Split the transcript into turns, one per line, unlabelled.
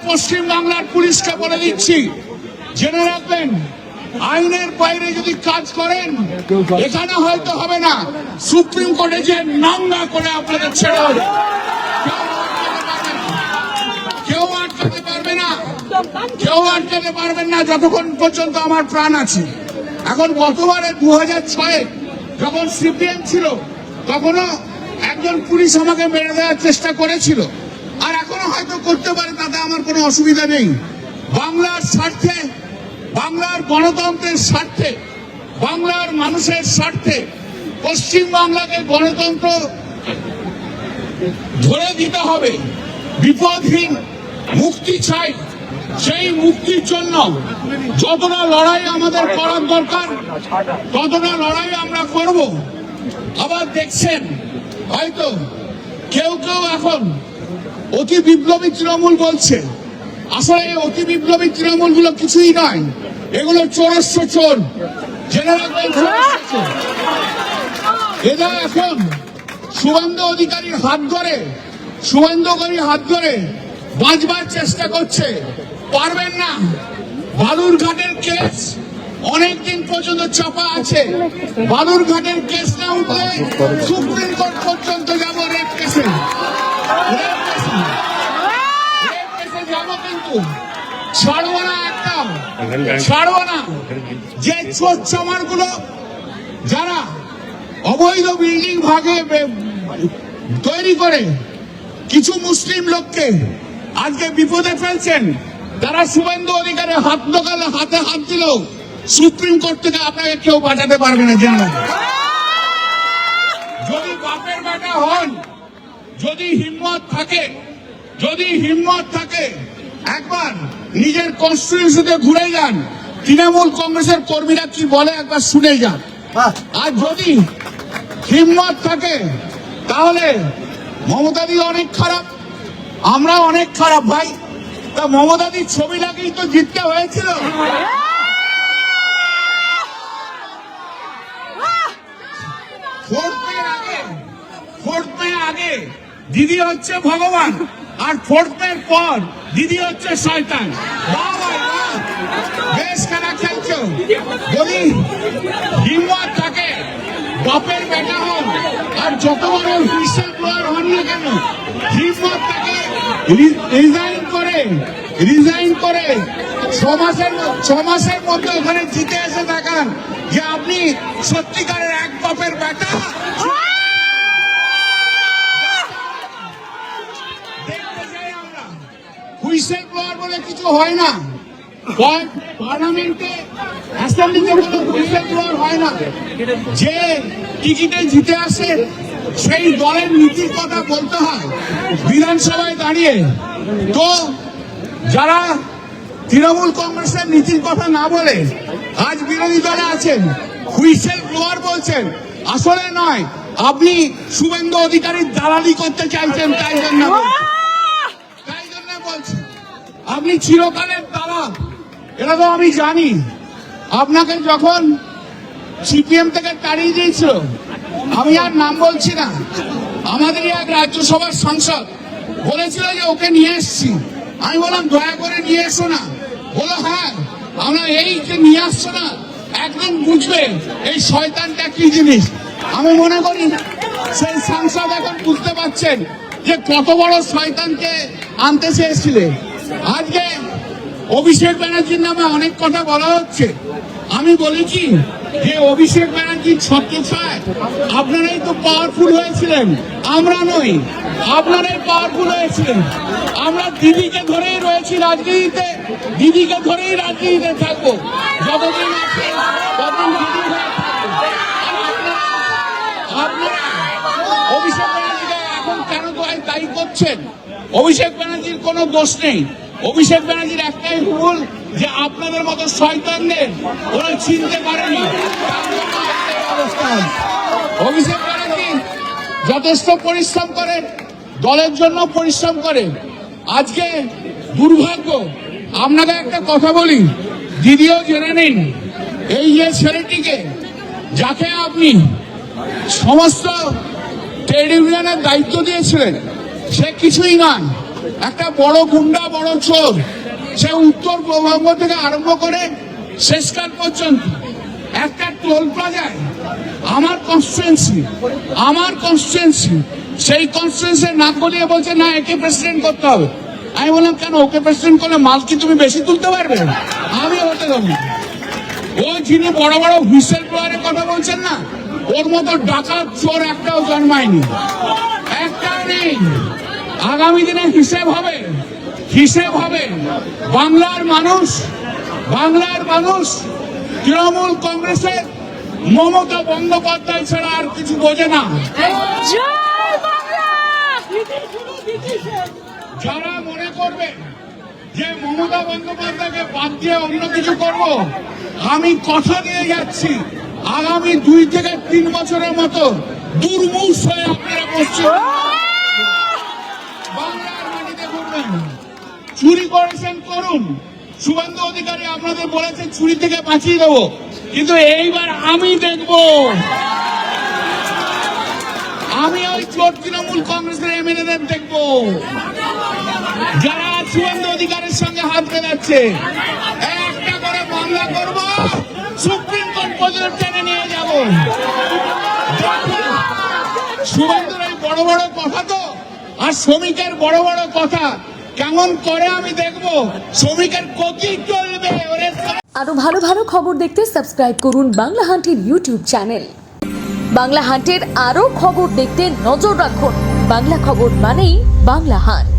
পশ্চিম বাংলার পুলিশকে বলে দিচ্ছি, জেনে রাখবেন, আইনের বাইরে যদি কাজ করেন এখানে হয়তো হবে না, সুপ্রিম কোর্টে যে নাঙ্গা করে আপনাদের ছেড়ে হবে। কেউ আটকাতে পারবে না, কেউ আটকাতে পারবেন না যতক্ষণ পর্যন্ত আমার প্রাণ আছে। এখন গতবারে 2006 যখন সিপিএম ছিল তখনও একজন পুলিশ আমাকে মেরে দেওয়ার চেষ্টা করেছিল, আর এখনো হয়তো করতে পারে, তাতে আমার কোনো অসুবিধা নেই। বাংলার স্বার্থে, বাংলার গণতন্ত্রের স্বার্থে, বাংলার মানুষের স্বার্থে পশ্চিম বাংলাকে গণতন্ত্র ধরে দিতে হবে। বিপদহীন মুক্তি চাই, সেই মুক্তির জন্য যতটা লড়াই আমাদের করার দরকার ততটা লড়াই আমরা করব। আবার দেখছেন হয়তো কেউ কেউ এখন অতি বিপ্লবী তৃণমূল বলছে, আসলে এই অতি বিপ্লবী তৃণমূল গুলো কিছুই নয়, এগুলো চোরস্য চোর। জেনে রাখবেন, এরা এখন শুভেন্দু অধিকারীর হাত ধরে বাঁচবার চেষ্টা করছে, পারবেন না। বালুরঘাটের কেস অনেকদিন পর্যন্ত চাপা আছে, বালুরঘাটের কেস না উঠলে সুপ্রিম কোর্ট পর্যন্ত যাবো। রেপ কেসে যাবো, কিন্তু ছাড়বো না, একটাও ছাড়বো না। যে চোর চামার গুলো যারা অবৈধ বিল্ডিং তৈরি করে কিছু মুসলিম লোককে আজকে বিপদে ফেলছেন, তারা শুভেন্দু অধিকারী হাতে হাত দিল, সুপ্রিম কোর্ট থেকে আপনাকে কেউ বাঁচাতে পারবে না। জানেন, যদি বাপের বেটা হন, যদি হিম্মত থাকে একবার নিজের কনস্টিটিউশনে ঘুরে যান, তৃণমূল কংগ্রেসের কর্মীরা কি বলে একবার শুনে যান। আর যদি হিম্মত থাকে তাহলে মমতাদি অনেক খারাপ, আমরা অনেক খারাপ ভাই। তা মমতাদির ছবি লাগেই তো জিততে হয়েছিল। ফোর্থ মে আগে দিদি হচ্ছে ভগবান, আর ফোর্থ মে পর দিদি হচ্ছে শয়তান। বেশ খেলা খেলছো। যদি হিম্মত থাকে, বাপের বেটা হন, আর যত বড় হুইসেল ব্লোয়ার হন না কেন, হিম্মত থাকে রিজাইন করে 6 মাসের মধ্যে ওখানে জিতে এসে দেখান যে আপনি সত্যিকারের এক বাপের বেটা। দেখতে চাই আমরা, হুইসেল ব্লোয়ার বলে কিছু হয় না। পার্লামেন্টে, অ্যাসেম্বলিতে কোনো হুইসেল ব্লোয়ার হয় না। যে টিকিটে জিতে আসে সেই দলের নীতির কথা বলতে হয় বিধানসভায় দাঁড়িয়ে। তো যারা তৃণমূল কংগ্রেসের নীতির কথা না বলে আজ বিরোধী দলে আছেন, হুইসেল ব্লোয়ার বলছেন, আসলে নয়, আপনি শুভেন্দু অধিকারীর দালালি করতে চাইছেন, তাই জন্য বলছেন। আপনি চিরকালের দালাল, এটা তো আমি জানি। আপনাকে যখন সিপিএম থেকে তাড়িয়ে দিয়েছিল, আমি আর নাম বলছি না, আমাদেরই এক রাজ্যসভার সাংসদ বলেছিল যে ওকে নিয়ে এসছি। আমি বললাম দয়া করে নিয়ে এসো না। বলো হ্যাঁ, আমরা এই যে নিয়ে আসছো না, একদম বুঝবে এই শয়তানটা কি জিনিস। আমি মনে করি সেই সাংসদ এখন বুঝতে পারছেন যে কত বড় শয়তানকে আনতে চেয়েছিলেন। আজকে অভিষেক ব্যানার্জির নামে অনেক কথা বলা হচ্ছে। আমি বলেছি যে অভিষেক ব্যানার্জির ছত্রছায়ায় আপনারাই তো পাওয়ারফুল হয়েছিলেন, আমরা নই, আপনারাই পাওয়ারফুল হয়েছিলেন। আমরা দিদিকে ধরেই রয়েছি রাজনীতিতে, দিদিকে ধরেই রাজনীতিতে থাকবো যতদিন আছে, ততদিন দিদি হয়ে থাকবো। আপনারা অভিষেক ব্যানার্জিকে এখন কেন দায়ী করছেন? অভিষেক ব্যানার্জির কোনো দোষ নেই। অভিষেক ব্যানার্জির একটাই ভুল যে আপনাদের মতো শয়তানদের ওরা চিনতে পারেনি। অভিষেক ব্যানার্জি যথেষ্ট পরিশ্রম করে, দলের জন্য পরিশ্রম করে। আজকে দুর্ভাগ্য, আপনাকে একটা কথা বলি, দিদিও জেনে নিন, এই যে ছেলেটিকে যাকে আপনি সমস্ত ট্রেড ইউনিয়নের দায়িত্ব দিয়েছিলেন, সে কিছুই নয়, একটা বড় গুন্ডা, বড় চোর, সে উত্তরবঙ্গ থেকে আরম্ভ করে শেষকাল পর্যন্ত একটা টোল প্লাজায় আমার কনস্টিটুয়েন্সি সেই কনস্টিটুয়েন্সি না করিয়ে বলছে না একে প্রেসিডেন্ট করতে হবে। আমি বললাম কেন, ওকে প্রেসিডেন্ট করলে মাল কি তুমি বেশি তুলতে পারবে? আমি হতে দেবো। ও যিনি বড় বড় হুইসেল ব্লোয়ারের কথা বলছেন না, ওর মতো ডাকাত চোর একটাও জন্মায়নি, একটাও নেই। আগামী দিনে হিসেব হবে। বাংলার মানুষ তৃণমূল কংগ্রেসের মমতা বন্দ্যোপাধ্যায় ছাড়া আর কিছু বোঝে না। যারা মনে করবে যে মমতা বন্দ্যোপাধ্যায়কে বাদ দিয়ে অন্য কিছু করব, আমি কথা দিয়ে যাচ্ছি আগামী 2 থেকে 3 বছরের মতো দুর্মূষ হয়ে আপনারা বসছেন। বাংলার মাটিতে ঘুরবেন, চুরি করেছেন করুন। শুভেন্দু অধিকারী আপনাদের বলেছে চুরি থেকে বাঁচিয়ে দেবো, কিন্তু এইবার আমি দেখব আমি ওই চোর তৃণমূল কংগ্রেসের এমএলএদের দেখব যারা শুভেন্দু অধিকারীর সঙ্গে হাত মেলাচ্ছে। একটা করে মামলা করব, সুপ্রিম কোর্ট পর্যন্ত টেনে নিয়ে যাব। শুভেন্দুর এই বড় বড় কথা তো, আর শ্রমিকের বড় বড় কথা কেমন করে আমি দেখব। শ্রমিকের গতি চলবে।
আরো ভালো ভালো খবর দেখতে সাবস্ক্রাইব করুন বাংলা হান্টের ইউটিউব চ্যানেল। বাংলা হান্টের আরো খবর দেখতে নজর রাখুন। বাংলা খবর মানেই বাংলা হান্ট।